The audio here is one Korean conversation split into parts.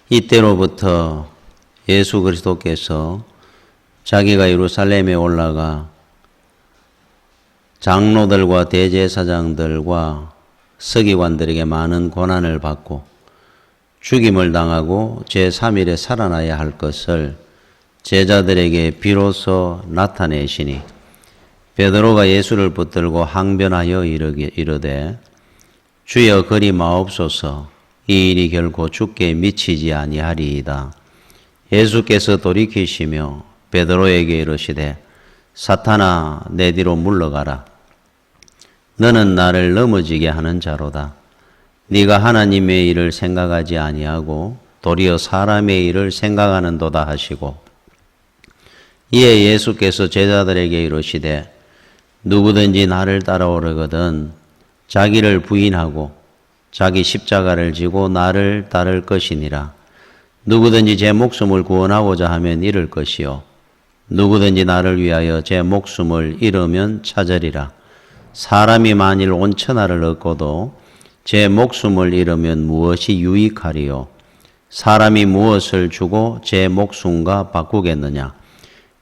이때로부터 예수 그리스도께서 자기가 예루살렘에 올라가 장로들과 대제사장들과 서기관들에게 많은 고난을 받고 죽임을 당하고 제3일에 살아나야 할 것을 제자들에게 비로소 나타내시니 베드로가 예수를 붙들고 항변하여 이르되 주여 그리 마옵소서 이 일이 결코 주께 미치지 아니하리이다. 예수께서 돌이키시며 베드로에게 이르시되 사탄아 내 뒤로 물러가라. 너는 나를 넘어지게 하는 자로다. 네가 하나님의 일을 생각하지 아니하고 도리어 사람의 일을 생각하는도다 하시고 이에 예수께서 제자들에게 이르시되 누구든지 나를 따라오려거든 자기를 부인하고 자기 십자가를 지고 나를 따를 것이니라. 누구든지 제 목숨을 구원하고자 하면 잃을 것이요 누구든지 나를 위하여 제 목숨을 잃으면 찾으리라. 사람이 만일 온 천하를 얻고도 제 목숨을 잃으면 무엇이 유익하리요? 사람이 무엇을 주고 제 목숨과 바꾸겠느냐?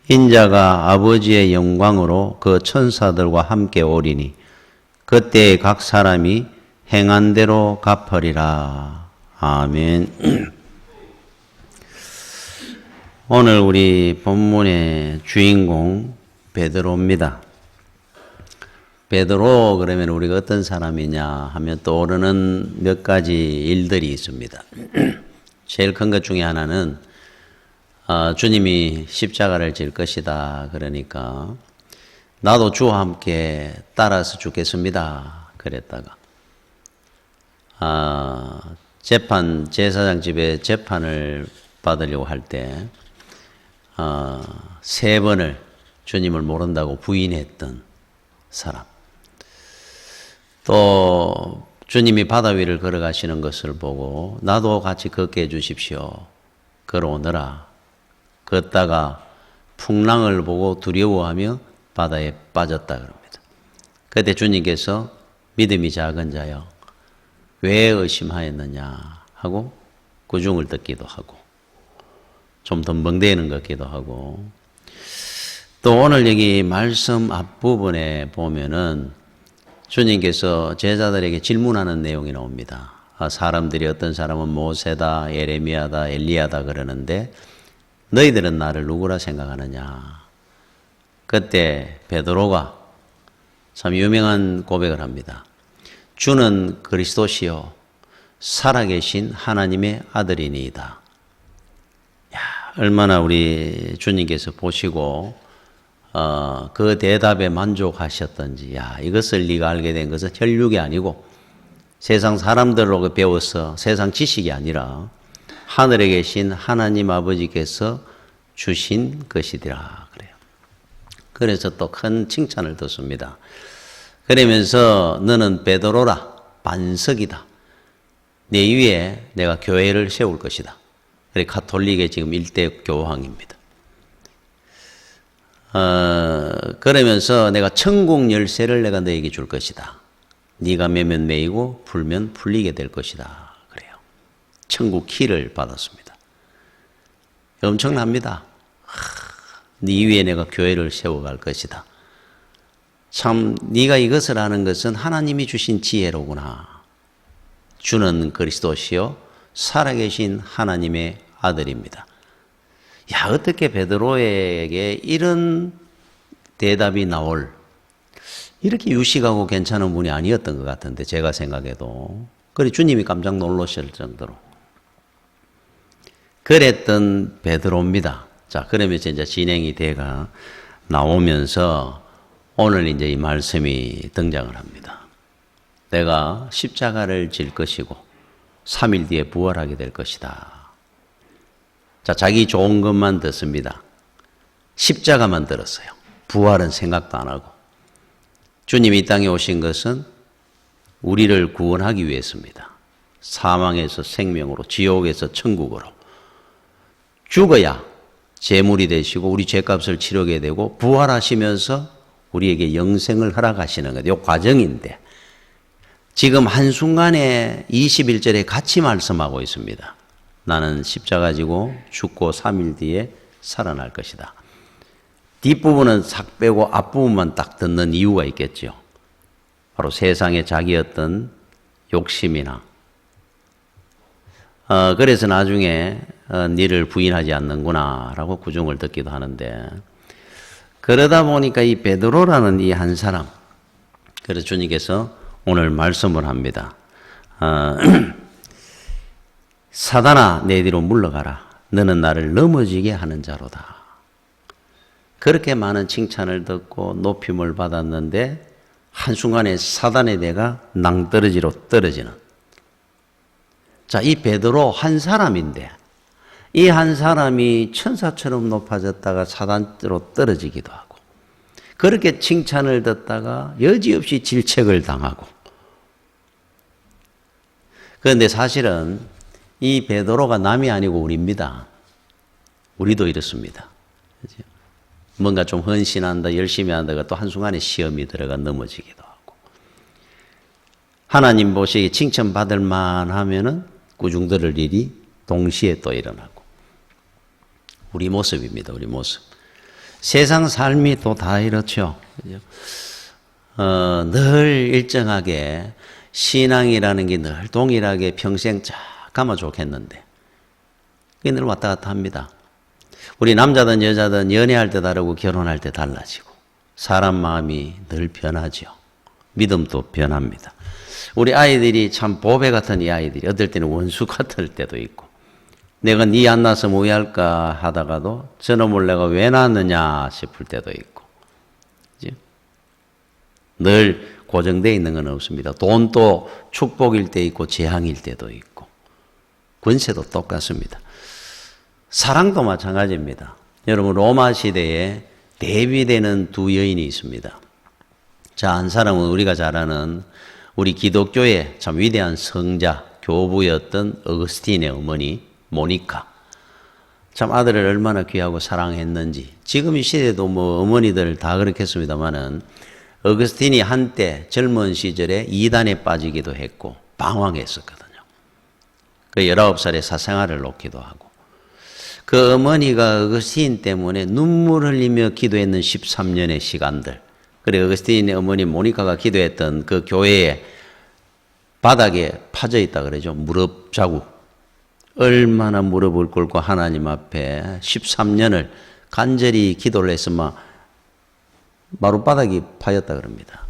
인자가 아버지의 영광으로 그 천사들과 함께 오리니 그때 각 사람이 행한 대로 갚으리라. 아멘. 오늘 우리 본문의 주인공 베드로입니다. 베드로 그러면 우리가 어떤 사람이냐 하면 떠오르는 몇 가지 일들이 있습니다. 제일 큰 것 중에 하나는 주님이 십자가를 질 것이다. 그러니까 나도 주와 함께 따라서 죽겠습니다. 그랬다가 제사장 집에 재판을 받으려고 할 때 3번을 주님을 모른다고 부인했던 사람. 또 주님이 바다 위를 걸어가시는 것을 보고 나도 같이 걷게 해주십시오. 걸어오너라. 걷다가 풍랑을 보고 두려워하며 바다에 빠졌다 그럽니다. 그때 주님께서 믿음이 작은 자여 왜 의심하였느냐 하고 구중을 듣기도 하고 좀 덤벙대는 것 같기도 하고 또 오늘 여기 말씀 앞부분에 보면은 주님께서 제자들에게 질문하는 내용이 나옵니다. 사람들이 어떤 사람은 모세다, 예레미야다, 엘리야다 그러는데 너희들은 나를 누구라 생각하느냐. 그때 베드로가 참 유명한 고백을 합니다. 주는 그리스도시요 살아계신 하나님의 아들이니이다. 야, 얼마나 우리 주님께서 보시고 그 대답에 만족하셨던지. 야, 이것을 네가 알게 된 것은 혈육이 아니고 세상 사람들로 배워서 세상 지식이 아니라 하늘에 계신 하나님 아버지께서 주신 것이더라 그래요. 그래서 또 큰 칭찬을 듣습니다. 그러면서 너는 베드로라 반석이다. 내 위에 내가 교회를 세울 것이다. 그래 가톨릭의 지금 1대 교황입니다. 그러면서 내가 천국 열쇠를 내가 너에게 줄 것이다. 네가 매면 매이고 풀면 풀리게 될 것이다. 그래요. 천국 키를 받았습니다. 엄청납니다. 네 위에 내가 교회를 세워갈 것이다. 참 네가 이것을 아는 것은 하나님이 주신 지혜로구나. 주는 그리스도시요 살아계신 하나님의 아들입니다. 야, 어떻게 베드로에게 이런 대답이 나올 이렇게 유식하고 괜찮은 분이 아니었던 것 같은데 제가 생각해도 그래 주님이 깜짝 놀라실 정도로 그랬던 베드로입니다. 자, 그러면서 이제 진행이 돼가 나오면서 오늘 이제 이 말씀이 등장을 합니다. 내가 십자가를 질 것이고 3일 뒤에 부활하게 될 것이다. 자, 자기 좋은 것만 듣습니다. 십자가만 들었어요. 부활은 생각도 안 하고. 주님이 이 땅에 오신 것은 우리를 구원하기 위해서입니다. 사망에서 생명으로, 지옥에서 천국으로. 죽어야 제물이 되시고 우리 죄값을 치르게 되고 부활하시면서 우리에게 영생을 허락하시는 거예요. 이 과정인데 지금 한순간에 21절에 같이 말씀하고 있습니다. 나는 십자가 지고 죽고 3일 뒤에 살아날 것이다. 뒷부분은 싹 빼고 앞부분만 딱 듣는 이유가 있겠죠. 바로 세상에 자기 어떤 욕심이나 그래서 나중에 니를 부인하지 않는구나 라고 구중을 듣기도 하는데, 그러다 보니까 이 베드로라는 이 한 사람, 그래서 주님께서 오늘 말씀을 합니다. 사단아 내 뒤로 물러가라. 너는 나를 넘어지게 하는 자로다. 그렇게 많은 칭찬을 듣고 높임을 받았는데 한순간에 사단의 대가 낭떠러지로 떨어지는. 자, 이 베드로 한 사람인데 이 한 사람이 천사처럼 높아졌다가 사단으로 떨어지기도 하고, 그렇게 칭찬을 듣다가 여지없이 질책을 당하고. 그런데 사실은 이 베드로가 남이 아니고 우리입니다. 우리도 이렇습니다. 뭔가 좀 헌신한다, 열심히 한다가 또 한순간에 시험이 들어가 넘어지기도 하고, 하나님 보시기에 칭찬받을 만하면은 꾸중들을 일이 동시에 또 일어나고. 우리 모습입니다. 우리 모습. 세상 삶이 또 다 이렇죠. 늘 일정하게 신앙이라는 게 늘 동일하게 평생 쫙 가면 좋겠는데 그게 늘 왔다 갔다 합니다. 우리 남자든 여자든 연애할 때 다르고 결혼할 때 달라지고, 사람 마음이 늘 변하죠. 믿음도 변합니다. 우리 아이들이 참 보배 같은 이 아이들이 어떨 때는 원수 같을 때도 있고, 내가 니 안 낳아서 뭐 할까 하다가도 저놈을 내가 왜 낳았느냐 싶을 때도 있고, 그죠? 늘 고정되어 있는 건 없습니다. 돈도 축복일 때 있고 재앙일 때도 있고, 권세도 똑같습니다. 사랑도 마찬가지입니다. 여러분, 로마 시대에 대비되는 두 여인이 있습니다. 자, 한 사람은 우리가 잘 아는 우리 기독교의 참 위대한 성자, 교부였던 어거스틴의 어머니 모니카. 참 아들을 얼마나 귀하고 사랑했는지. 지금 이 시대도 뭐 어머니들 다 그렇겠습니다만은 어거스틴이 한때 젊은 시절에 이단에 빠지기도 했고 방황했었거든요. 그 19살에 사생활을 놓기도 하고, 그 어머니가 어거스틴 때문에 눈물 흘리며 기도했는 13년의 시간들. 그래, 어거스틴의 어머니 모니카가 기도했던 그 교회의 바닥에 파져 있다 그러죠. 무릎 자국. 얼마나 무릎을 꿇고 하나님 앞에 13년을 간절히 기도를 했으면 마룻바닥이 파였다 그럽니다.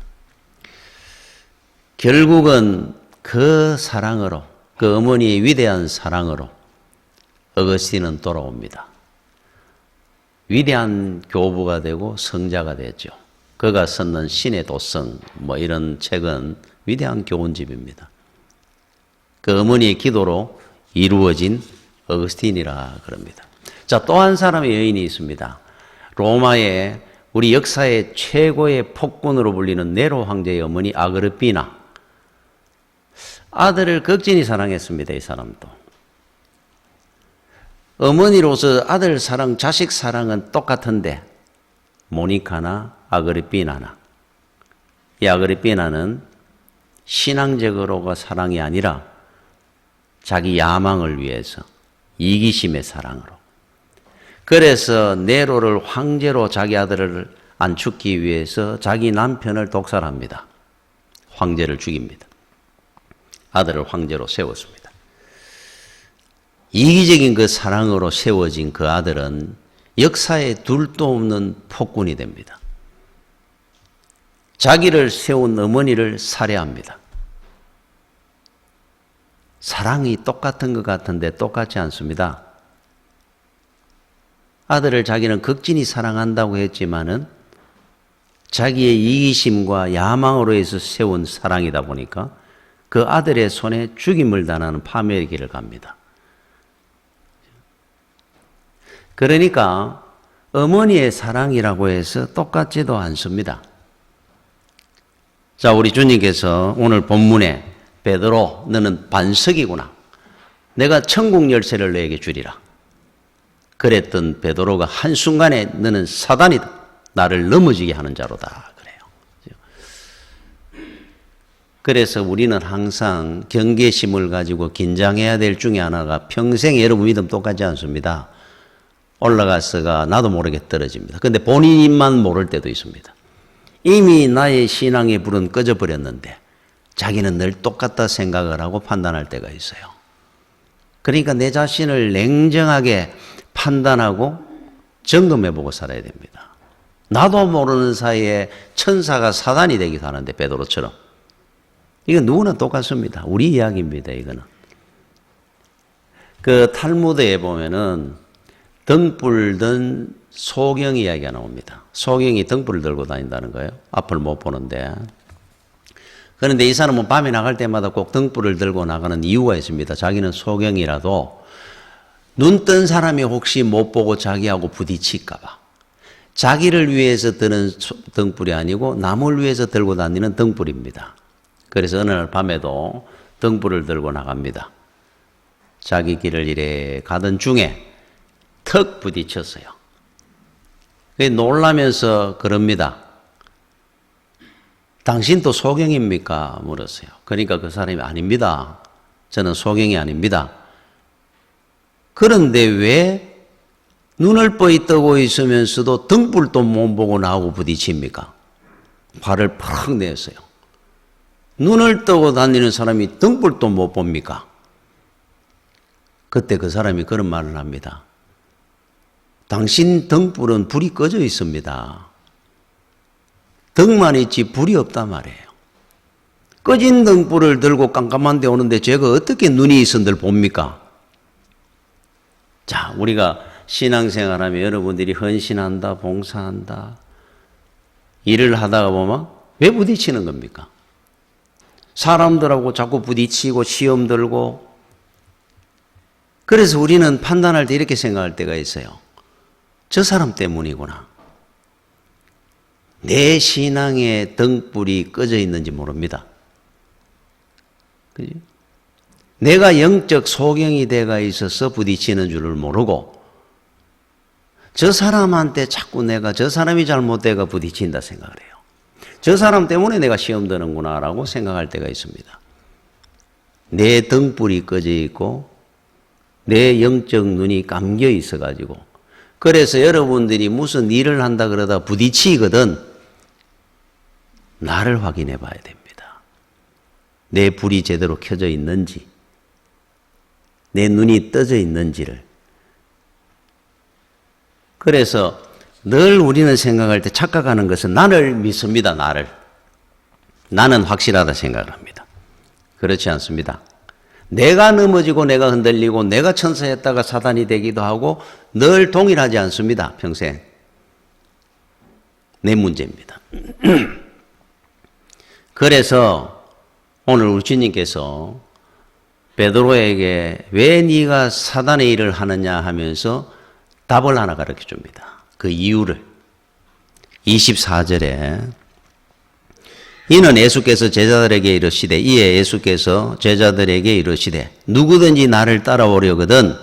결국은 그 사랑으로, 그 어머니의 위대한 사랑으로 어거스틴은 돌아옵니다. 위대한 교부가 되고 성자가 됐죠. 그가 썼는 신의 도성 뭐 이런 책은 위대한 교훈집입니다. 그 어머니의 기도로 이루어진 어거스틴이라 그럽니다. 자, 또 한 사람의 여인이 있습니다. 로마의 우리 역사의 최고의 폭군으로 불리는 네로 황제의 어머니 아그리피나. 아들을 극진히 사랑했습니다. 이 사람도. 어머니로서 아들 사랑, 자식 사랑은 똑같은데 모니카나 아그리피나나, 이 아그리피나는 신앙적으로가 사랑이 아니라 자기 야망을 위해서, 이기심의 사랑으로. 그래서 네로를 황제로 자기 아들을 안축기 위해서 자기 남편을 독살합니다. 황제를 죽입니다. 아들을 황제로 세웠습니다. 이기적인 그 사랑으로 세워진 그 아들은 역사에 둘도 없는 폭군이 됩니다. 자기를 세운 어머니를 살해합니다. 사랑이 똑같은 것 같은데 똑같지 않습니다. 아들을 자기는 극진히 사랑한다고 했지만은 자기의 이기심과 야망으로 해서 세운 사랑이다 보니까 그 아들의 손에 죽임을 당하는 파멸의 길을 갑니다. 그러니까 어머니의 사랑이라고 해서 똑같지도 않습니다. 자, 우리 주님께서 오늘 본문에 베드로 너는 반석이구나. 내가 천국 열쇠를 너에게 주리라. 그랬던 베드로가 한순간에 너는 사단이다. 나를 넘어지게 하는 자로다. 그래요. 그래서 우리는 항상 경계심을 가지고 긴장해야 될 중에 하나가 평생 여러분 믿음 똑같지 않습니다. 올라가서가 나도 모르게 떨어집니다. 근데 본인만 모를 때도 있습니다. 이미 나의 신앙의 불은 꺼져버렸는데 자기는 늘 똑같다 생각을 하고 판단할 때가 있어요. 그러니까 내 자신을 냉정하게 판단하고 점검해보고 살아야 됩니다. 나도 모르는 사이에 천사가 사단이 되기도 하는데 베드로처럼. 이건 누구나 똑같습니다. 우리 이야기입니다. 이거는. 그 탈무드에 보면은 등불 든 소경 이야기가 나옵니다. 소경이 등불을 들고 다닌다는 거예요. 앞을 못 보는데. 그런데 이 사람은 밤에 나갈 때마다 꼭 등불을 들고 나가는 이유가 있습니다. 자기는 소경이라도 눈 뜬 사람이 혹시 못 보고 자기하고 부딪힐까 봐. 자기를 위해서 드는 등불이 아니고 남을 위해서 들고 다니는 등불입니다. 그래서 어느 날 밤에도 등불을 들고 나갑니다. 자기 길을 이래 가던 중에 턱 부딪혔어요. 놀라면서 그럽니다. 당신도 소경입니까? 물었어요. 그러니까 그 사람이 아닙니다. 저는 소경이 아닙니다. 그런데 왜 눈을 뻔히 뜨고 있으면서도 등불도 못 보고 나하고 부딪힙니까? 화를 팍 냈어요. 눈을 뜨고 다니는 사람이 등불도 못 봅니까? 그때 그 사람이 그런 말을 합니다. 당신 등불은 불이 꺼져 있습니다. 등만 있지 불이 없단 말이에요. 꺼진 등불을 들고 깜깜한 데 오는데 제가 어떻게 눈이 있은들 봅니까? 자, 우리가 신앙생활하면 여러분들이 헌신한다, 봉사한다, 일을 하다가 보면 왜 부딪히는 겁니까? 사람들하고 자꾸 부딪히고 시험 들고. 그래서 우리는 판단할 때 이렇게 생각할 때가 있어요. 저 사람 때문이구나. 내 신앙의 등불이 꺼져 있는지 모릅니다. 그죠? 내가 영적 소경이 돼가 있어서 부딪히는 줄을 모르고 저 사람한테 자꾸 내가 저 사람이 잘못돼가 부딪힌다 생각을 해요. 저 사람 때문에 내가 시험 드는구나 라고 생각할 때가 있습니다. 내 등불이 꺼져 있고 내 영적 눈이 감겨 있어가지고 그래서 여러분들이 무슨 일을 한다 그러다 부딪히거든 나를 확인해 봐야 됩니다. 내 불이 제대로 켜져 있는지 내 눈이 떠져 있는지를. 그래서 늘 우리는 생각할 때 착각하는 것은 나를 믿습니다. 나는 확실하다 생각을 합니다. 그렇지 않습니다. 내가 넘어지고 내가 흔들리고 내가 천사였다가 사단이 되기도 하고 늘 동일하지 않습니다. 평생. 내 문제입니다. 그래서 오늘 우리 주님께서 베드로에게 왜 네가 사단의 일을 하느냐 하면서 답을 하나 가르쳐 줍니다. 그 이유를 24절에 이는 예수께서 제자들에게 이르시되 이에 예수께서 제자들에게 이르시되 누구든지 나를 따라오려거든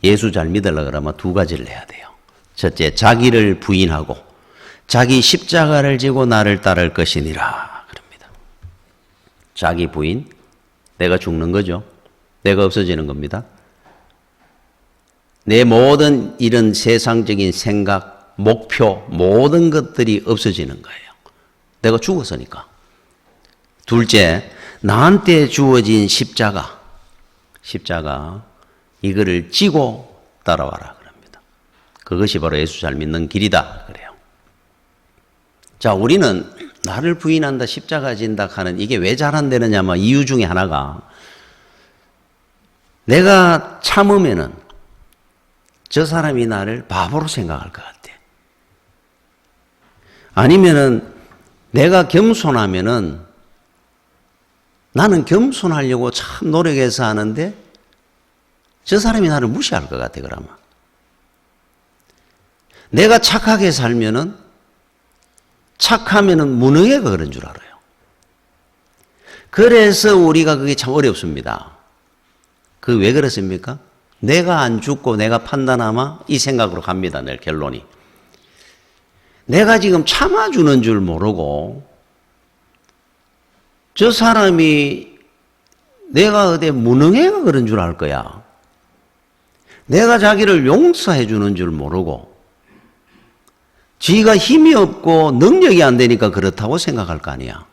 예수 잘 믿으려고 그러면 두 가지를 해야 돼요. 첫째 자기를 부인하고 자기 십자가를 지고 나를 따를 것이니라 그럽니다. 자기 부인 내가 죽는 거죠. 내가 없어지는 겁니다. 내 모든 이런 세상적인 생각, 목표, 모든 것들이 없어지는 거예요. 내가 죽었으니까. 둘째, 나한테 주어진 십자가, 이거를 지고 따라와라 그럽니다. 그것이 바로 예수 잘 믿는 길이다 그래요. 자, 우리는 나를 부인한다, 십자가 진다 하는 이게 왜 잘 안 되느냐면 이유 중에 하나가 내가 참으면은 저 사람이 나를 바보로 생각할 것 같아. 아니면은 내가 겸손하면은 나는 겸손하려고 참 노력해서 하는데 저 사람이 나를 무시할 것 같아, 그러면. 내가 착하게 살면은 착하면은 무능해가 그런 줄 알아요. 그래서 우리가 그게 참 어렵습니다. 그 왜 그렇습니까? 내가 안 죽고 내가 판단하면 이 생각으로 갑니다, 늘 결론이. 내가 지금 참아주는 줄 모르고 저 사람이 내가 어디 무능해가 그런 줄 알 거야. 내가 자기를 용서해 주는 줄 모르고 지가 힘이 없고 능력이 안 되니까 그렇다고 생각할 거 아니야.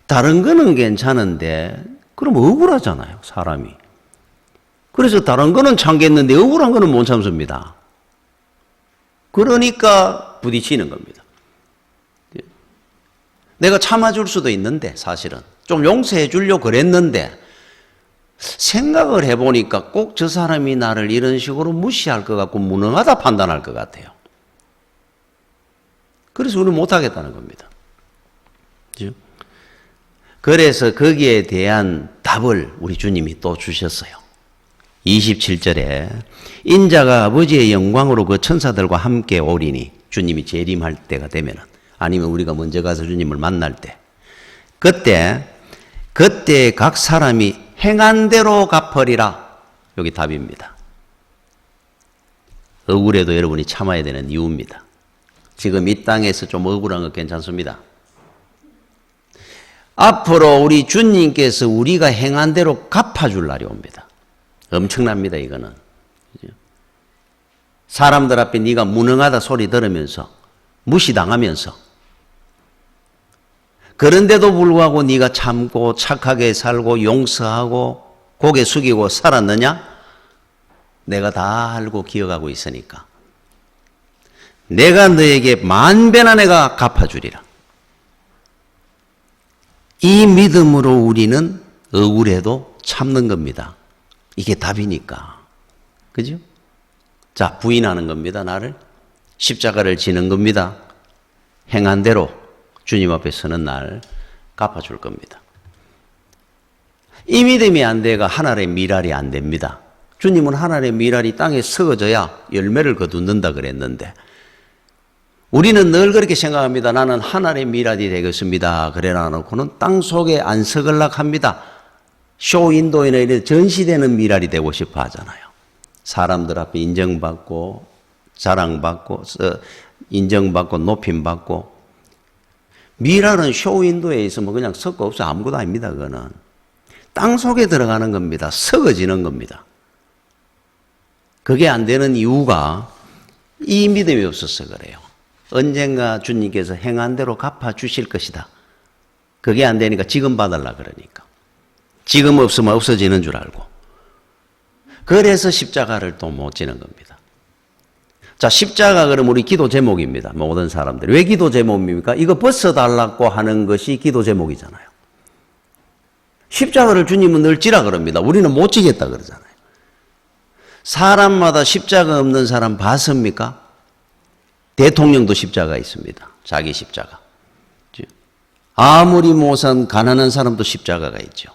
다른 거는 괜찮은데 그럼 억울하잖아요, 사람이. 그래서 다른 거는 참겠는데 억울한 거는 못 참습니다. 그러니까 부딪히는 겁니다. 내가 참아줄 수도 있는데 사실은 좀 용서해 주려고 그랬는데 생각을 해보니까 꼭 저 사람이 나를 이런 식으로 무시할 것 같고 무능하다 판단할 것 같아요. 그래서 우리는 못하겠다는 겁니다. 그렇죠? 그래서 거기에 대한 답을 우리 주님이 또 주셨어요. 27절에 인자가 아버지의 영광으로 그 천사들과 함께 오리니, 주님이 재림할 때가 되면은, 아니면 우리가 먼저 가서 주님을 만날 때, 그때 각 사람이 행한 대로 갚으리라. 여기 답입니다. 억울해도 여러분이 참아야 되는 이유입니다. 지금 이 땅에서 좀 억울한 거 괜찮습니다. 앞으로 우리 주님께서 우리가 행한 대로 갚아줄 날이 옵니다. 엄청납니다, 이거는. 사람들 앞에 네가 무능하다 소리 들으면서 무시당하면서 그런데도 불구하고 네가 참고 착하게 살고 용서하고 고개 숙이고 살았느냐? 내가 다 알고 기억하고 있으니까 내가 너에게 만배나 내가 갚아주리라. 이 믿음으로 우리는 억울해도 참는 겁니다. 이게 답이니까. 그죠? 자, 부인하는 겁니다, 나를. 십자가를 지는 겁니다. 행한 대로 주님 앞에 서는 날 갚아줄 겁니다. 이 믿음이 안 돼가 하늘의 미랄이 안 됩니다. 주님은 하늘의 미랄이 땅에 썩어져야 열매를 거둔다 그랬는데 우리는 늘 그렇게 생각합니다. 나는 하늘의 미랄이 되겠습니다. 그래 놔놓고는 땅 속에 안 썩을락 합니다. 쇼윈도이나 이런 전시되는 미랄이 되고 싶어 하잖아요. 사람들 앞에 인정받고 자랑받고 인정받고 높임받고. 미랄은 쇼윈도에 있으면 그냥 썩고 없어 아무것도 아닙니다. 그거는 땅 속에 들어가는 겁니다. 썩어지는 겁니다. 그게 안 되는 이유가 이 믿음이 없어서 그래요. 언젠가 주님께서 행한 대로 갚아주실 것이다. 그게 안 되니까 지금 받으려 그러니까. 지금 없으면 없어지는 줄 알고. 그래서 십자가를 또 못 지는 겁니다. 자, 십자가 그럼 우리 기도 제목입니다. 모든 사람들이. 왜 기도 제목입니까? 이거 벗어달라고 하는 것이 기도 제목이잖아요. 십자가를 주님은 늘 지라 그럽니다. 우리는 못 지겠다 그러잖아요. 사람마다 십자가 없는 사람 봤습니까? 대통령도 십자가 있습니다. 자기 십자가. 아무리 못산 가난한 사람도 십자가가 있죠.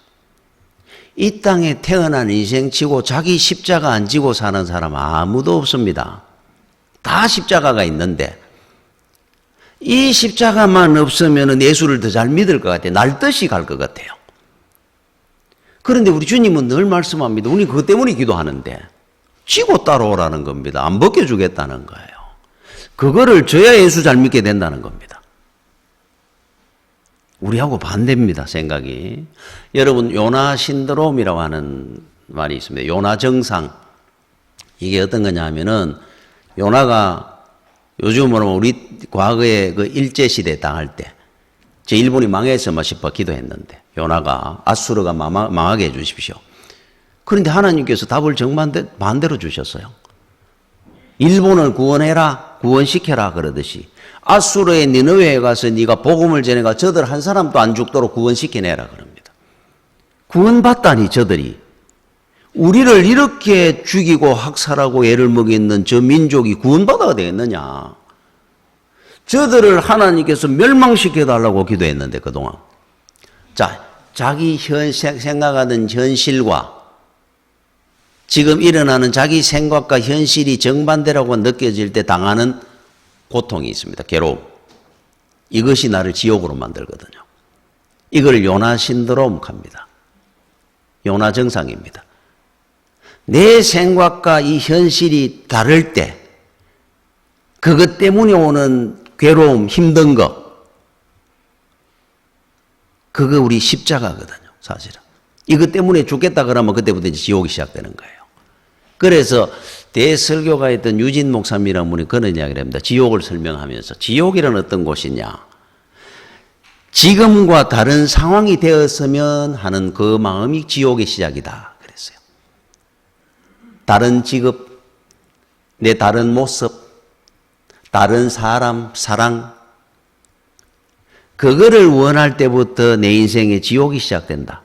이 땅에 태어난 인생치고 자기 십자가 안 지고 사는 사람 아무도 없습니다. 다 십자가가 있는데 이 십자가만 없으면 예수를 더 잘 믿을 것 같아요. 날듯이 갈 것 같아요. 그런데 우리 주님은 늘 말씀합니다. 우리 그것 때문에 기도하는데 지고 따라오라는 겁니다. 안 벗겨주겠다는 거예요. 그거를 져야 예수 잘 믿게 된다는 겁니다. 우리하고 반대입니다, 생각이. 여러분, 요나 신드롬이라고 하는 말이 있습니다. 요나 정상. 이게 어떤 거냐 하면은, 요나가 요즘으로 우리 과거에 그 일제시대 당할 때, 제 일본이 망했으면 싶어 기도했는데, 요나가 아수르가 망하게 해주십시오. 그런데 하나님께서 답을 정반대로 주셨어요. 일본을 구원해라, 구원시켜라 그러듯이 아수르의 니느웨에 가서 네가 복음을 전해가 저들 한 사람도 안 죽도록 구원시켜내라 그럽니다. 구원받다니 저들이. 우리를 이렇게 죽이고 학살하고 애를 먹이는 저 민족이 구원받아야 되겠느냐. 저들을 하나님께서 멸망시켜달라고 기도했는데 그동안. 자, 자기 생각하는 현실과 지금 일어나는 자기 생각과 현실이 정반대라고 느껴질 때 당하는 고통이 있습니다. 괴로움. 이것이 나를 지옥으로 만들거든요. 이걸 요나 신드롬 합니다. 요나 정상입니다. 내 생각과 이 현실이 다를 때 그것 때문에 오는 괴로움, 힘든 거 그거 우리 십자가거든요, 사실은. 이것 때문에 죽겠다 그러면 그때부터 이제 지옥이 시작되는 거예요. 그래서 대설교가였던 유진 목사님이라는 분이 그런 이야기를 합니다. 지옥을 설명하면서 지옥이란 어떤 곳이냐. 지금과 다른 상황이 되었으면 하는 그 마음이 지옥의 시작이다 그랬어요. 다른 직업, 내 다른 모습, 다른 사람, 사랑, 그거를 원할 때부터 내 인생의 지옥이 시작된다.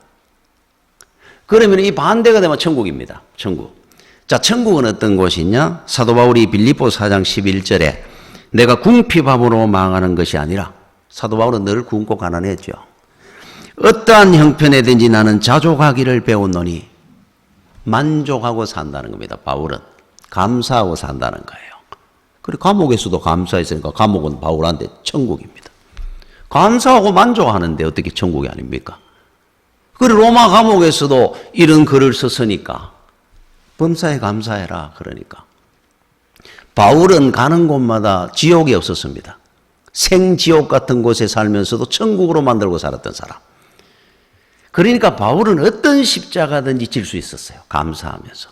그러면 이 반대가 되면 천국입니다. 천국. 자, 천국은 어떤 곳이냐? 사도 바울이 빌립보 4장 11절에 내가 궁핍함으로 망하는 것이 아니라, 사도 바울은 늘 굶고 가난했죠. 어떠한 형편에든지 나는 자족하기를 배웠노니, 만족하고 산다는 겁니다. 바울은 감사하고 산다는 거예요. 그리고 감옥에서도 감사했으니까 감옥은 바울한테 천국입니다. 감사하고 만족하는데 어떻게 천국이 아닙니까? 그리고 로마 감옥에서도 이런 글을 썼으니까 범사에 감사해라 그러니까. 바울은 가는 곳마다 지옥이 없었습니다. 생지옥 같은 곳에 살면서도 천국으로 만들고 살았던 사람. 그러니까 바울은 어떤 십자가든지 질 수 있었어요. 감사하면서.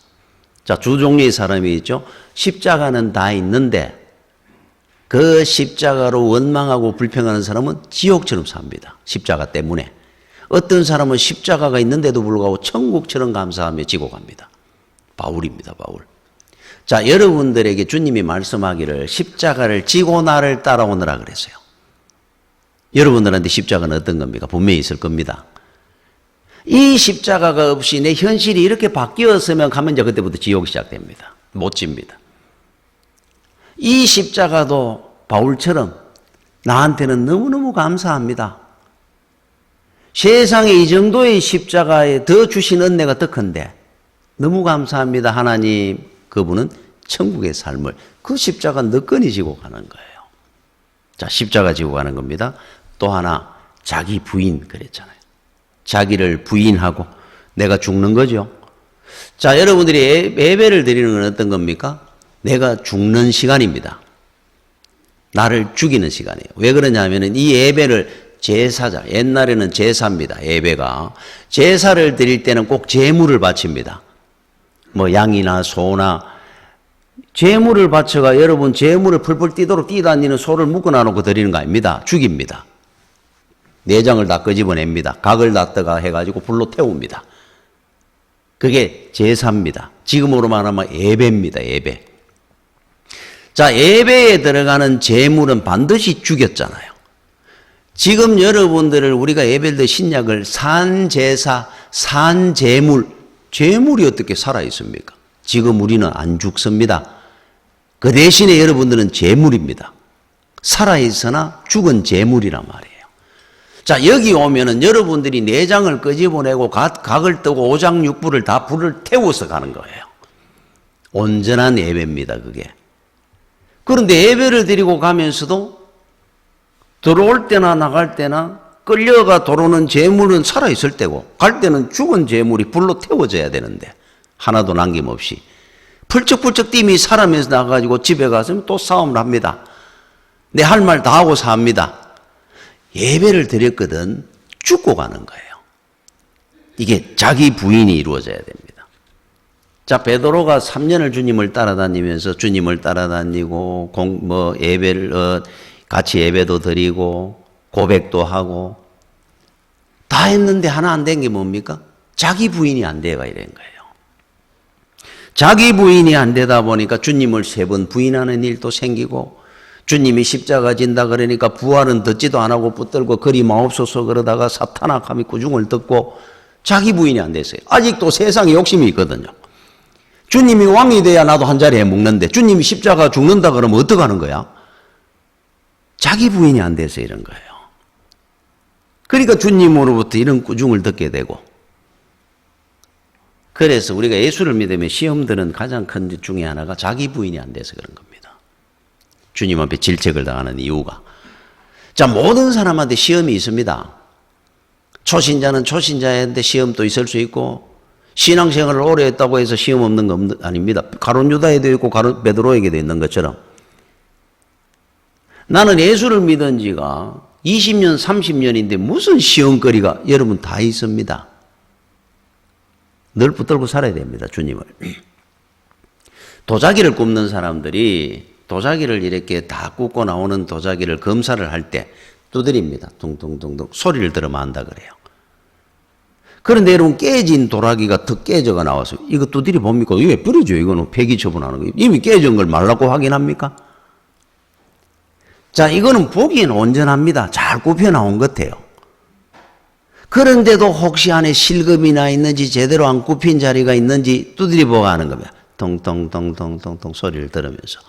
자, 두 종류의 사람이 있죠. 십자가는 다 있는데 그 십자가로 원망하고 불평하는 사람은 지옥처럼 삽니다. 십자가 때문에. 어떤 사람은 십자가가 있는데도 불구하고 천국처럼 감사하며 지고 갑니다. 바울입니다, 바울. 자, 여러분들에게 주님이 말씀하기를 십자가를 지고 나를 따라오느라 그랬어요. 여러분들한테 십자가는 어떤 겁니까? 분명히 있을 겁니다. 이 십자가가 없이 내 현실이 이렇게 바뀌었으면 가면 이제 그때부터 지옥이 시작됩니다. 못 집니다. 이 십자가도 바울처럼 나한테는 너무너무 감사합니다. 세상에 이 정도의 십자가에 더 주신 은혜가 더 큰데 너무 감사합니다. 하나님, 그분은 천국의 삶을 그 십자가 너끈히 지고 가는 거예요. 자, 십자가 지고 가는 겁니다. 또 하나, 자기 부인 그랬잖아요. 자기를 부인하고 내가 죽는 거죠. 자, 여러분들이 예배를 드리는 건 어떤 겁니까? 내가 죽는 시간입니다. 나를 죽이는 시간이에요. 왜 그러냐면 이 예배를 제사자, 옛날에는 제사입니다. 예배가. 제사를 드릴 때는 꼭 제물을 바칩니다. 뭐 양이나 소나 제물을 바쳐가 여러분 제물을 풀풀 뛰도록 뛰다니는 소를 묶어놔놓고 드리는 거 아닙니다. 죽입니다. 내장을 다 끄집어냅니다. 각을 놨다가 해가지고 불로 태웁니다. 그게 제사입니다. 지금으로 말하면 예배입니다. 예배. 자, 예배에 들어가는 제물은 반드시 죽였잖아요. 지금 여러분들을 우리가 예배할 때 신약을 산제사, 산제물, 제물이 어떻게 살아있습니까? 지금 우리는 안 죽습니다. 그 대신에 여러분들은 제물입니다. 살아있으나 죽은 제물이란 말이에요. 자, 여기 오면은 여러분들이 내장을 끄집어내고 각을 뜨고 오장육부를 다 불을 태워서 가는 거예요. 온전한 예배입니다, 그게. 그런데 예배를 드리고 가면서도 들어올 때나 나갈 때나 끌려가 들어오는 재물은 살아있을 때고 갈 때는 죽은 재물이 불로 태워져야 되는데 하나도 남김없이 펄쩍펄쩍 띠미 살아면서 나가가지고 집에 가서 또 싸움을 합니다. 내 할 말 다 하고 삽니다. 예배를 드렸거든 죽고 가는 거예요. 이게 자기 부인이 이루어져야 됩니다. 자, 베드로가 3년을 주님을 따라다니면서 주님을 따라다니고 예배를 같이 예배도 드리고 고백도 하고 다 했는데 하나 안 된 게 뭡니까? 자기 부인이 안 돼가 이런 거예요. 자기 부인이 안 되다 보니까 주님을 3번 부인하는 일도 생기고 주님이 십자가 진다 그러니까 부활은 듣지도 안 하고 붙들고 그리 마옵소서 그러다가 사탄악함이 구중을 듣고 자기 부인이 안 됐어요. 아직도 세상에 욕심이 있거든요. 주님이 왕이 돼야 나도 한 자리 해먹는데 주님이 십자가 죽는다 그러면 어떡하는 거야? 자기 부인이 안 돼서 이런 거예요. 그러니까 주님으로부터 이런 꾸중을 듣게 되고 그래서 우리가 예수를 믿으면 시험들은 가장 큰 것 중에 하나가 자기 부인이 안 돼서 그런 겁니다. 주님 앞에 질책을 당하는 이유가. 자, 모든 사람한테 시험이 있습니다. 초신자는 초신자한테 시험도 있을 수 있고 신앙생활을 오래 했다고 해서 시험 없는 거 아닙니다. 가룟 유다에도 있고 베드로에게도 있는 것처럼 나는 예수를 믿은 지가 20년, 30년인데 무슨 시험거리가 여러분 다 있습니다. 늘 붙들고 살아야 됩니다, 주님을. 도자기를 굽는 사람들이 도자기를 이렇게 다 굽고 나오는 도자기를 검사를 할 때 두드립니다. 둥둥둥둥 소리를 들으면 안다 그래요. 그런데 여러분 깨진 도라기가 턱 깨져가 나와서 이거 두드려 봅니까? 이거 왜 뿌려줘요? 이거는 폐기 처분하는 거예요. 이미 깨진 걸 말라고 확인합니까? 자, 이거는 보기에는 온전합니다. 잘 굽혀 나온 것 같아요. 그런데도 혹시 안에 실금이나 있는지 제대로 안 굽힌 자리가 있는지 두드려 보고 하는 겁니다. 통통통통통통 소리를 들으면서.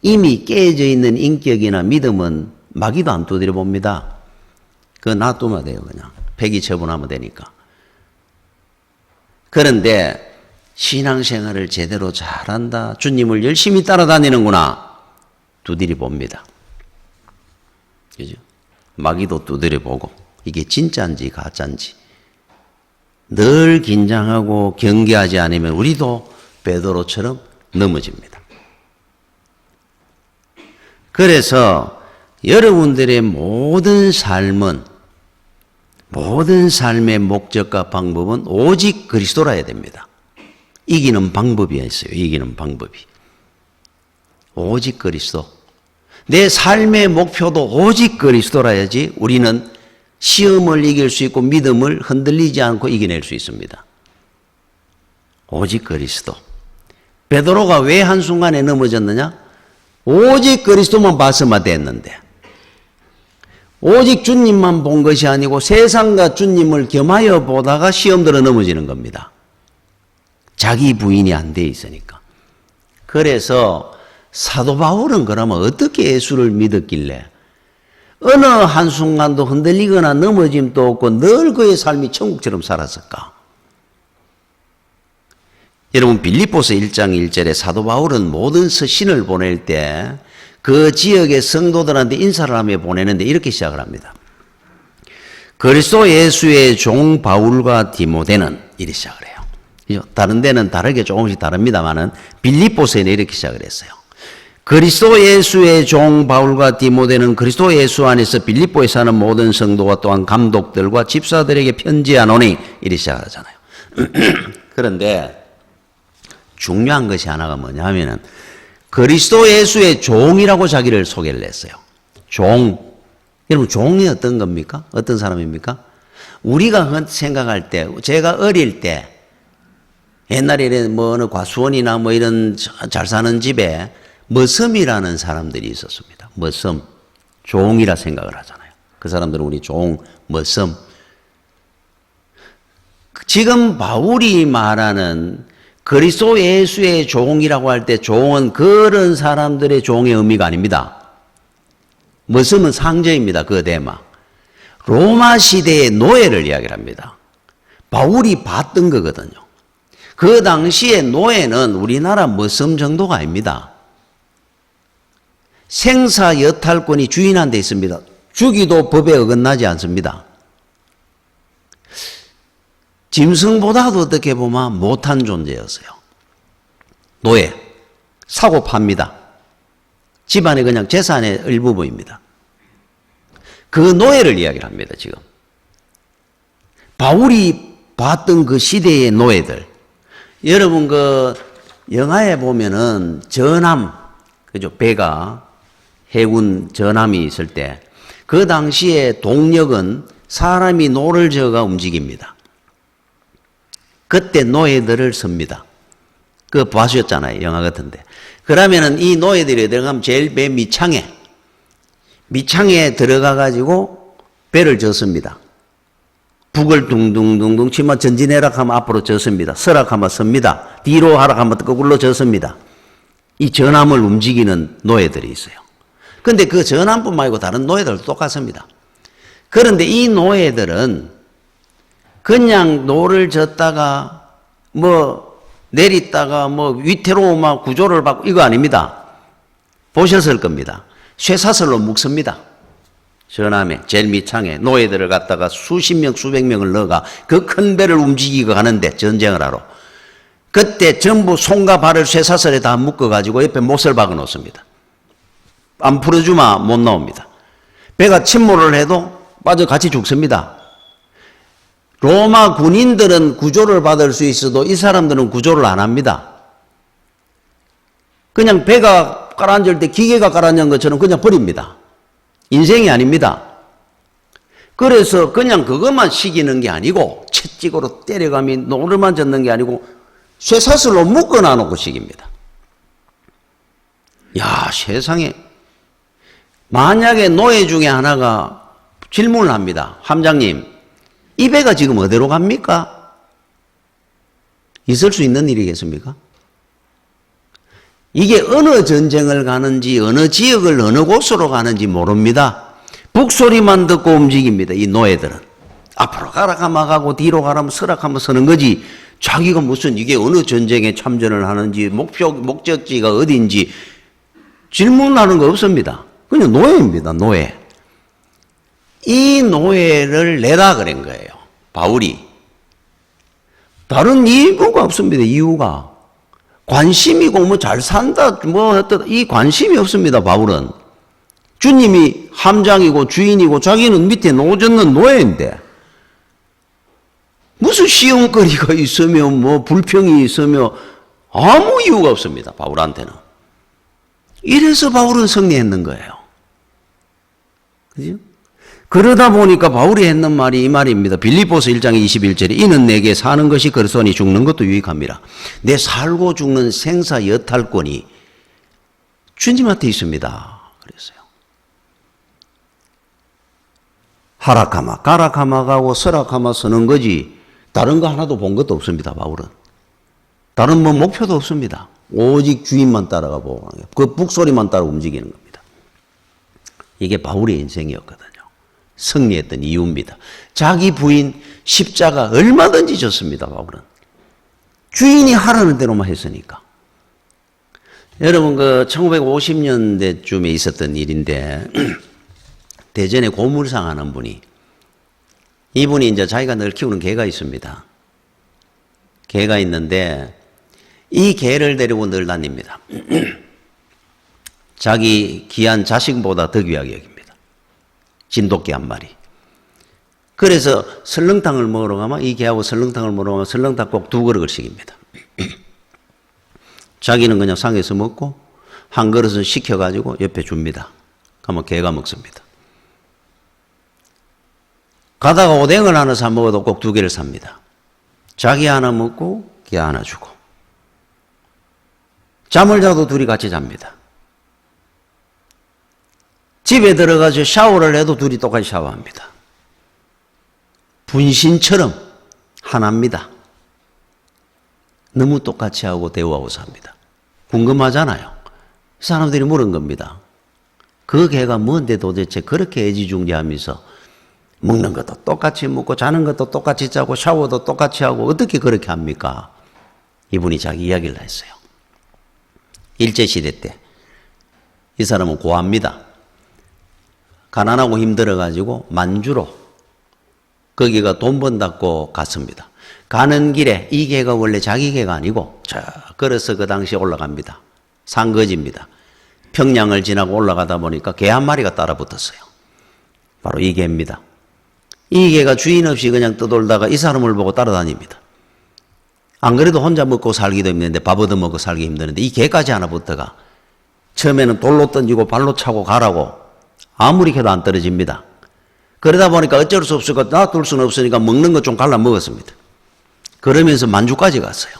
이미 깨져 있는 인격이나 믿음은 마귀도 안 두드려 봅니다. 그거 놔두면 돼요, 그냥. 폐기 처분하면 되니까. 그런데 신앙생활을 제대로 잘한다. 주님을 열심히 따라다니는구나. 두드려 봅니다. 그죠? 마귀도 두드려 보고 이게 진짜인지 가짜인지 늘 긴장하고 경계하지 않으면 우리도 베드로처럼 넘어집니다. 그래서 여러분들의 모든 삶은 모든 삶의 목적과 방법은 오직 그리스도라야 됩니다. 이기는 방법이 있어요. 이기는 방법이. 오직 그리스도. 내 삶의 목표도 오직 그리스도라야지 우리는 시험을 이길 수 있고 믿음을 흔들리지 않고 이겨낼 수 있습니다. 오직 그리스도. 베드로가 왜 한순간에 넘어졌느냐? 오직 그리스도만 봐서만 됐는데 오직 주님만 본 것이 아니고 세상과 주님을 겸하여 보다가 시험 들어 넘어지는 겁니다. 자기 부인이 안 돼 있으니까. 그래서 사도 바울은 그러면 어떻게 예수를 믿었길래 어느 한순간도 흔들리거나 넘어짐도 없고 늘 그의 삶이 천국처럼 살았을까? 여러분 빌립보서 1장 1절에 사도 바울은 모든 서신을 보낼 때 그 지역의 성도들한테 인사를 하며 보내는데 이렇게 시작을 합니다. 그리스도 예수의 종 바울과 디모데는 이렇게 시작을 해요. 다른 데는 다르게 조금씩 다릅니다만은 빌립보서에는 이렇게 시작을 했어요. 그리스도 예수의 종 바울과 디모데는 그리스도 예수 안에서 빌립보에 사는 모든 성도와 또한 감독들과 집사들에게 편지하노니 이렇게 시작을 하잖아요. 그런데 중요한 것이 하나가 뭐냐 하면은 그리스도 예수의 종이라고 자기를 소개를 했어요. 종. 여러분 종이 어떤 겁니까? 어떤 사람입니까? 우리가 생각할 때 제가 어릴 때 옛날에 뭐 어느 과수원이나 뭐 이런 잘 사는 집에 머슴이라는 사람들이 있었습니다. 머슴. 종이라 생각을 하잖아요. 그 사람들은 우리 종, 머슴. 지금 바울이 말하는 그리스도 예수의 종이라고 할 때 종은 그런 사람들의 종의 의미가 아닙니다. 머슴은 상저입니다. 그 대마. 로마 시대의 노예를 이야기를 합니다. 바울이 봤던 거거든요. 그 당시에 노예는 우리나라 머슴 정도가 아닙니다. 생사 여탈권이 주인한테 있습니다. 죽이도 법에 어긋나지 않습니다. 짐승보다도 어떻게 보면 못한 존재였어요. 노예, 사고 팝니다. 집안의 그냥 재산의 일부분입니다. 그 노예를 이야기를 합니다, 지금. 바울이 봤던 그 시대의 노예들. 여러분, 그, 영화에 보면은 전함, 그죠? 배가 해군 전함이 있을 때, 그 당시에 동력은 사람이 노를 저어가 움직입니다. 그때 노예들을 씁니다. 그거 봐주셨잖아요. 영화 같은데. 그러면은 이 노예들이 들어가면 제일 배 밑창에 들어가가지고 배를 젓습니다. 북을 둥둥둥둥 치면 전진해라 하면 앞으로 젓습니다. 서락하면 섭니다. 뒤로 하라 하면 거꾸로 젓습니다. 이 전함을 움직이는 노예들이 있어요. 근데 그 전함뿐만 아니고 다른 노예들도 똑같습니다. 그런데 이 노예들은 그냥 노를 젓다가 뭐 내리다가 뭐 위태로워 막 구조를 받고 이거 아닙니다. 보셨을 겁니다. 쇠사슬로 묶습니다. 전함에 제일 밑창에 노예들을 갖다가 수십 명 수백 명을 넣어가 그 큰 배를 움직이고 가는데 전쟁을 하러 그때 전부 손과 발을 쇠사슬에 다 묶어가지고 옆에 못을 박아 놓습니다. 안 풀어주면 못 나옵니다. 배가 침몰을 해도 빠져 같이 죽습니다. 로마 군인들은 구조를 받을 수 있어도 이 사람들은 구조를 안 합니다. 그냥 배가 가라앉을 때 기계가 가라앉은 것처럼 그냥 버립니다. 인생이 아닙니다. 그래서 그냥 그것만 시키는 게 아니고 채찍으로 때려가며 노를만 젓는 게 아니고 쇠사슬로 묶어놔 놓고 시킵니다. 야, 세상에. 만약에 노예 중에 하나가 질문을 합니다. 함장님, 이 배가 지금 어디로 갑니까? 있을 수 있는 일이겠습니까? 이게 어느 전쟁을 가는지 어느 지역을 어느 곳으로 가는지 모릅니다. 북소리만 듣고 움직입니다. 이 노예들은. 앞으로 가라 하면 가고 뒤로 가라면 서락하면 서는 거지. 자기가 무슨 이게 어느 전쟁에 참전을 하는지 목적지가 어딘지 질문하는 거 없습니다. 그냥 노예입니다. 노예. 이 노예를 내라 그런 거예요. 바울이. 다른 이유가 없습니다. 이유가. 관심이고 뭐 잘 산다 뭐 어떠다 이 관심이 없습니다. 바울은. 주님이 함장이고 주인이고 자기는 밑에 놓아졌는 노예인데 무슨 시험거리가 있으며 뭐 불평이 있으며 아무 이유가 없습니다. 바울한테는. 이래서 바울은 승리했는 거예요. 그죠? 그러다 보니까 바울이 했는 말이 이 말입니다. 빌립보서 1장 21절에 이는 내게 사는 것이 그리스도니 죽는 것도 유익함이라. 내 살고 죽는 생사 여탈권이 주님한테 있습니다. 그랬어요. 하락하마 가락하마 가고 서락하마 서는 거지 다른 거 하나도 본 것도 없습니다. 바울은. 다른 뭐 목표도 없습니다. 오직 주인만 따라가 보고 그 북소리만 따라 움직이는 겁니다. 이게 바울의 인생이었거든요. 승리했던 이유입니다. 자기 부인 십자가 얼마든지 졌습니다. 바울은. 주인이 하라는 대로만 했으니까. 여러분 그 1950년대쯤에 있었던 일인데 대전에 고물상 하는 분이 이분이 이제 자기가 늘 키우는 개가 있습니다. 개가 있는데 이 개를 데리고 늘 다닙니다. 자기 귀한 자식보다 더 귀하게 여깁니다. 진돗개 한 마리. 그래서 설렁탕을 먹으러 가면 이 개하고 설렁탕을 먹으러 가면 설렁탕 꼭 2그릇을 시킵니다. 자기는 그냥 상에서 먹고 한 그릇은 시켜가지고 옆에 줍니다. 그러면 개가 먹습니다. 가다가 오뎅을 하나 사 먹어도 꼭 2개를 삽니다. 자기 하나 먹고 개 하나 주고. 잠을 자도 둘이 같이 잡니다. 집에 들어가서 샤워를 해도 둘이 똑같이 샤워합니다. 분신처럼 하나입니다. 너무 똑같이 하고 대우하고 삽니다. 궁금하잖아요. 사람들이 물은 겁니다. 그 개가 뭔데 도대체 그렇게 애지중지하면서 먹는 것도 똑같이 먹고 자는 것도 똑같이 자고 샤워도 똑같이 하고 어떻게 그렇게 합니까? 이분이 자기 이야기를 했어요. 일제시대 때 이 사람은 고아입니다. 가난하고 힘들어가지고 만주로 거기가 돈 번다고 갔습니다. 가는 길에 이 개가 원래 자기 개가 아니고 저 걸어서 그 당시에 올라갑니다. 산거지입니다. 평양을 지나고 올라가다 보니까 개 한 마리가 따라 붙었어요. 바로 이 개입니다. 이 개가 주인 없이 그냥 떠돌다가 이 사람을 보고 따라다닙니다. 안 그래도 혼자 먹고 살기도 힘든데 밥 얻어먹고 살기 힘드는데 이 개까지 하나 붙어가 처음에는 돌로 던지고 발로 차고 가라고 아무리 해도 안 떨어집니다. 그러다 보니까 어쩔 수 없으니까 놔둘 수는 없으니까 먹는 것 좀 갈라 먹었습니다. 그러면서 만주까지 갔어요.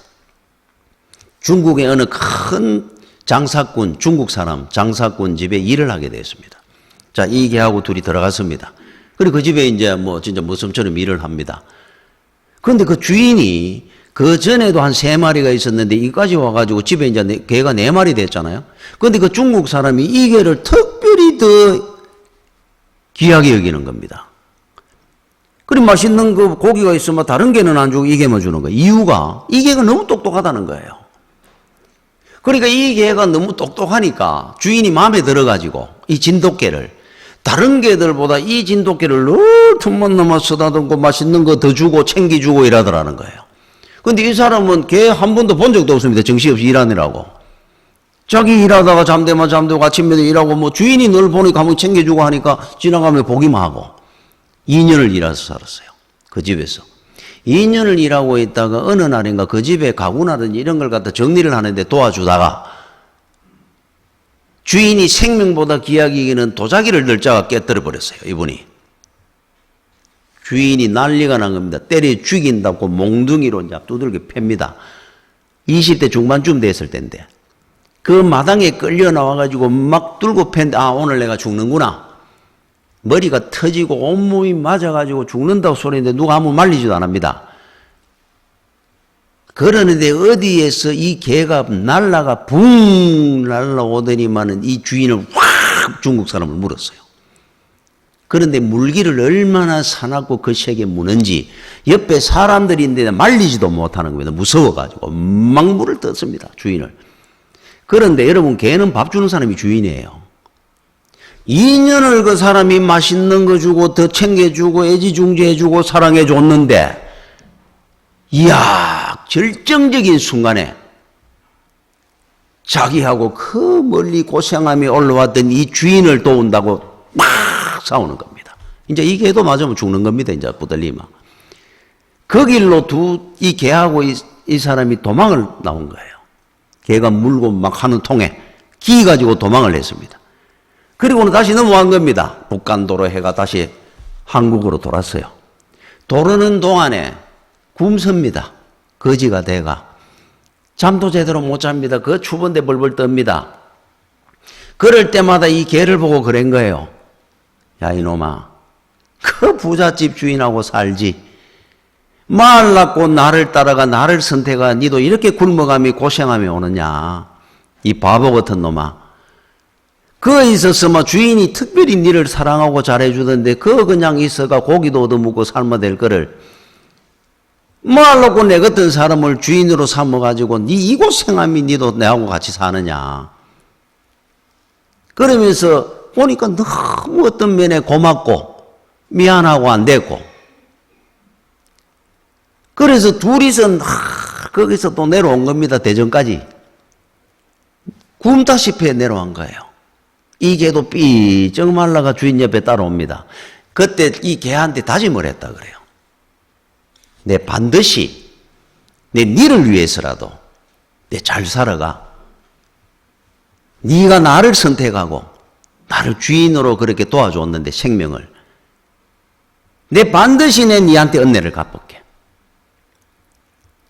중국의 어느 큰 장사꾼, 중국 사람 장사꾼 집에 일을 하게 되었습니다. 자, 이 개하고 둘이 들어갔습니다. 그리고 그 집에 이제 뭐 진짜 모섬처럼 일을 합니다. 그런데 그 주인이 그 전에도 한 3마리가 있었는데 이까지 와가지고 집에 이제 개가 4마리 됐잖아요. 그런데 그 중국 사람이 이 개를 특별히 더 귀하게 여기는 겁니다. 그리고 맛있는 그 고기가 있으면 다른 개는 안 주고 이 개만 주는 거예요. 이유가 이 개가 너무 똑똑하다는 거예요. 그러니까 이 개가 너무 똑똑하니까 주인이 마음에 들어가지고 이 진돗개를 다른 개들보다 이 진돗개를 늘 틈만 넘어 쓰다듬고 맛있는 거 더 주고 챙겨주고 이러더라는 거예요. 근데 이 사람은 개 한 번도 본 적도 없습니다. 정신없이 일하느라고. 자기 일하다가 잠들면 잠들고 아침에도 일하고 뭐 주인이 늘 보니까 한번 챙겨주고 하니까 지나가면 보기만 하고 2년을 일해서 살았어요. 그 집에서. 2년을 일하고 있다가 어느 날인가 그 집에 가구나든지 이런 걸 갖다 정리를 하는데 도와주다가 주인이 생명보다 귀하게 여기는 도자기를 널자가 깨뜨려 버렸어요. 이분이. 주인이 난리가 난 겁니다. 때려 죽인다고 몽둥이로 이제 두들겨 팹니다. 20대 중반쯤 됐을 때인데 그 마당에 끌려 나와가지고 막 들고 팼는데 오늘 내가 죽는구나. 머리가 터지고 온몸이 맞아가지고 죽는다고 소리인데 누가 아무 말리지도 않습니다. 그러는데 어디에서 이 개가 날라가 붕 날라오더니만은 이 주인을 확 중국 사람을 물었어요. 그런데 물기를 얼마나 사납고 거시하게 무는지 옆에 사람들인데 말리지도 못하는 겁니다. 무서워가지고 막 물을 떴습니다. 주인을. 그런데 여러분 개는 밥 주는 사람이 주인이에요. 2년을 그 사람이 맛있는 거 주고 더 챙겨주고 애지중지해주고 사랑해줬는데 이야 결정적인 순간에 자기하고 그 멀리 고생함이 올라왔던 이 주인을 도운다고 막 싸우는 겁니다. 이제 이 개도 맞으면 죽는 겁니다. 이제 부들리면. 그 길로 이 개하고 이 사람이 도망을 나온 거예요. 개가 물고 막 하는 통에 기 가지고 도망을 했습니다. 그리고는 다시 넘어간 겁니다. 북간도로 해가 다시 한국으로 돌았어요. 도르는 동안에 굼섭니다. 거지가 돼가. 잠도 제대로 못 잡니다. 그 추운데 벌벌 떱니다. 그럴 때마다 이 개를 보고 그런 거예요. 야 이놈아 그 부잣집 주인하고 살지. 말 낳고 나를 따라가 나를 선택하 니도 이렇게 굶어가며 고생하며 오느냐. 이 바보 같은 놈아. 그거 있었으면 주인이 특별히 니를 사랑하고 잘해주던데 그거 그냥 있어가 고기도 얻어먹고 삶아될 거를 말 놓고 내 같은 사람을 주인으로 삼아가지고 니 이 고생함이 니도 내하고 같이 사느냐. 그러면서 보니까 너무 어떤 면에 고맙고 미안하고 안 됐고 그래서 둘이서 거기서 또 내려온 겁니다. 대전까지. 굼다시피 내려온 거예요. 이 개도 삐쩍 말라가 주인 옆에 따라옵니다. 그때 이 개한테 다짐을 했다 그래요. 내 반드시 내 니를 위해서라도 내 잘 살아가. 네가 나를 선택하고 나를 주인으로 그렇게 도와줬는데 생명을 내 반드시 내 니한테 은혜를 갚을게.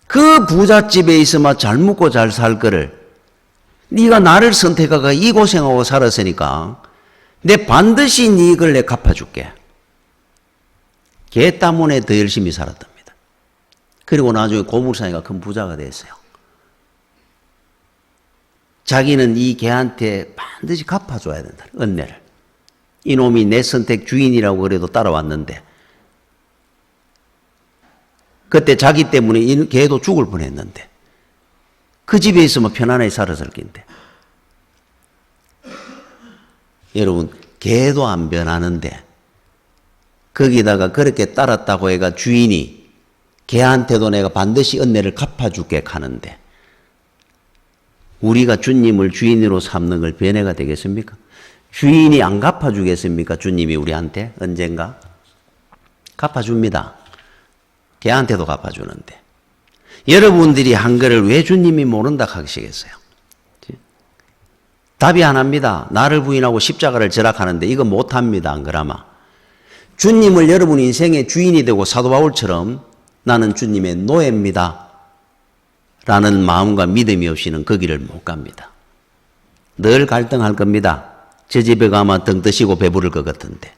그 부잣집에 있으면 잘 먹고 잘 살 거를 네가 나를 선택하고 이 고생하고 살았으니까 내 반드시 네 이걸 내 갚아줄게. 개 때문에 더 열심히 살았답니다. 그리고 나중에 고물상이가 큰 부자가 됐어요. 자기는 이 개한테 반드시 갚아줘야 된다. 은혜를. 이놈이 내 선택 주인이라고 그래도 따라왔는데 그때 자기 때문에 이 개도 죽을 뻔했는데 그 집에 있으면 편안하게 살았을 텐데. 여러분 개도 안 변하는데 거기다가 그렇게 따랐다고 해가 주인이 개한테도 내가 반드시 은혜를 갚아줄게 하는데 우리가 주님을 주인으로 삼는 걸 변해가 되겠습니까? 주인이 안 갚아주겠습니까? 주님이 우리한테 언젠가? 갚아줍니다. 개한테도 갚아주는데 여러분들이 한 거를 왜 주님이 모른다 하시겠어요? 답이 하나입니다. 나를 부인하고 십자가를 절약하는데 이거 못합니다. 안 그러면 주님을 여러분 인생의 주인이 되고 사도 바울처럼 나는 주님의 노예입니다 라는 마음과 믿음이 없이는 그 길을 못 갑니다. 늘 갈등할 겁니다. 저 집에 가면 등 뜨시고 배부를 것 같은데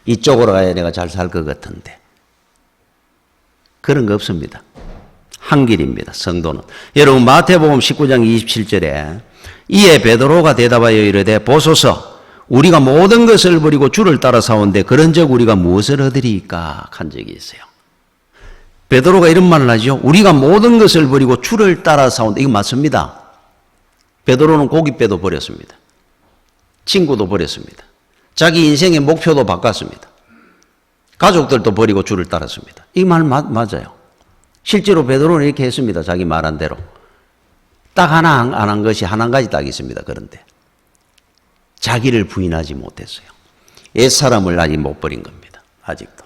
이쪽으로 가야 내가 잘 살 것 같은데 그런 거 없습니다. 한 길입니다. 성도는. 여러분 마태복음 19장 27절에 이에 베드로가 대답하여 이르되 보소서 우리가 모든 것을 버리고 주를 따라 사온데 그런즉 우리가 무엇을 얻으리까 한 적이 있어요. 베드로가 이런 말을 하죠. 우리가 모든 것을 버리고 주를 따라 사온데 이거 맞습니다. 베드로는 고깃배도 버렸습니다. 친구도 버렸습니다. 자기 인생의 목표도 바꿨습니다. 가족들도 버리고 주를 따랐습니다. 이 말 맞아요. 실제로 베드로는 이렇게 했습니다. 자기 말한 대로. 딱 하나 안 한 것이 한 가지 딱 있습니다. 그런데 자기를 부인하지 못했어요. 옛사람을 아직 못 버린 겁니다. 아직도.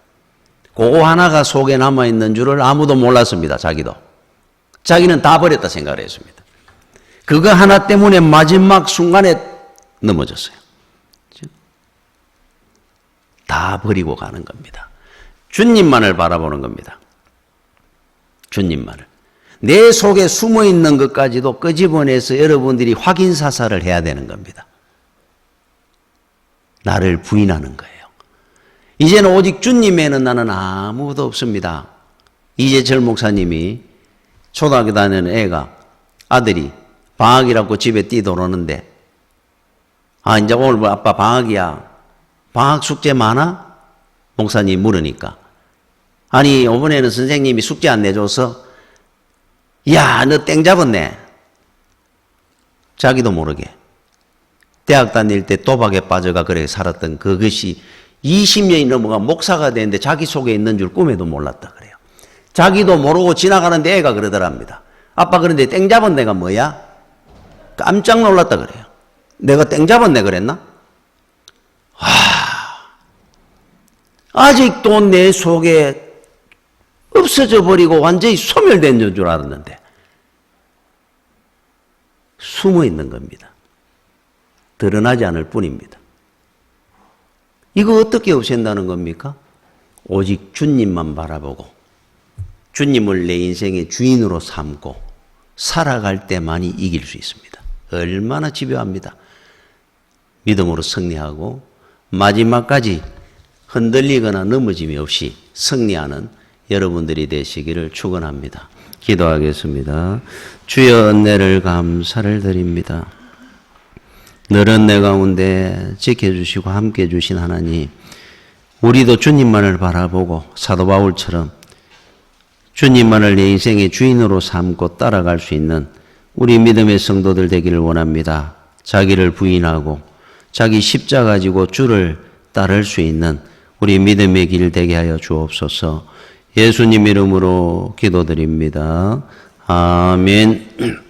그거 하나가 속에 남아있는 줄을 아무도 몰랐습니다. 자기도. 자기는 다 버렸다 생각을 했습니다. 그거 하나 때문에 마지막 순간에 넘어졌어요. 다 버리고 가는 겁니다. 주님만을 바라보는 겁니다. 주님만을. 내 속에 숨어 있는 것까지도 끄집어내서 여러분들이 확인 사살을 해야 되는 겁니다. 나를 부인하는 거예요. 이제는 오직 주님에는 나는 아무도 없습니다. 이재철 목사님이 초등학교 다니는 애가 아들이 방학이라고 집에 뛰돌아오는데 이제 오늘 뭐 아빠 방학이야. 방학 숙제 많아? 목사님이 물으니까 아니 이번에는 선생님이 숙제 안 내줘서 야, 너 땡 잡았네. 자기도 모르게 대학 다닐 때 도박에 빠져가 그래 살았던 그것이 20년이 넘어가 목사가 되는데 자기 속에 있는 줄 꿈에도 몰랐다 그래요. 자기도 모르고 지나가는데 애가 그러더랍니다. 아빠 그런데 땡 잡은 내가 뭐야? 깜짝 놀랐다 그래요. 내가 땡 잡았네 그랬나? 아직도 내 속에 없어져 버리고 완전히 소멸된 줄 알았는데 숨어 있는 겁니다. 드러나지 않을 뿐입니다. 이거 어떻게 없앤다는 겁니까? 오직 주님만 바라보고 주님을 내 인생의 주인으로 삼고 살아갈 때만이 이길 수 있습니다. 얼마나 집요합니다. 믿음으로 승리하고 마지막까지 흔들리거나 넘어짐이 없이 승리하는 여러분들이 되시기를 축원합니다. 기도하겠습니다. 주여 은혜를 감사를 드립니다. 너는 내 가운데 지켜주시고 함께해 주신 하나님, 우리도 주님만을 바라보고 사도 바울처럼 주님만을 내 인생의 주인으로 삼고 따라갈 수 있는 우리 믿음의 성도들 되기를 원합니다. 자기를 부인하고 자기 십자가 가지고 주를 따를 수 있는 우리 믿음의 길 되게 하여 주옵소서. 예수님 이름으로 기도드립니다. 아멘.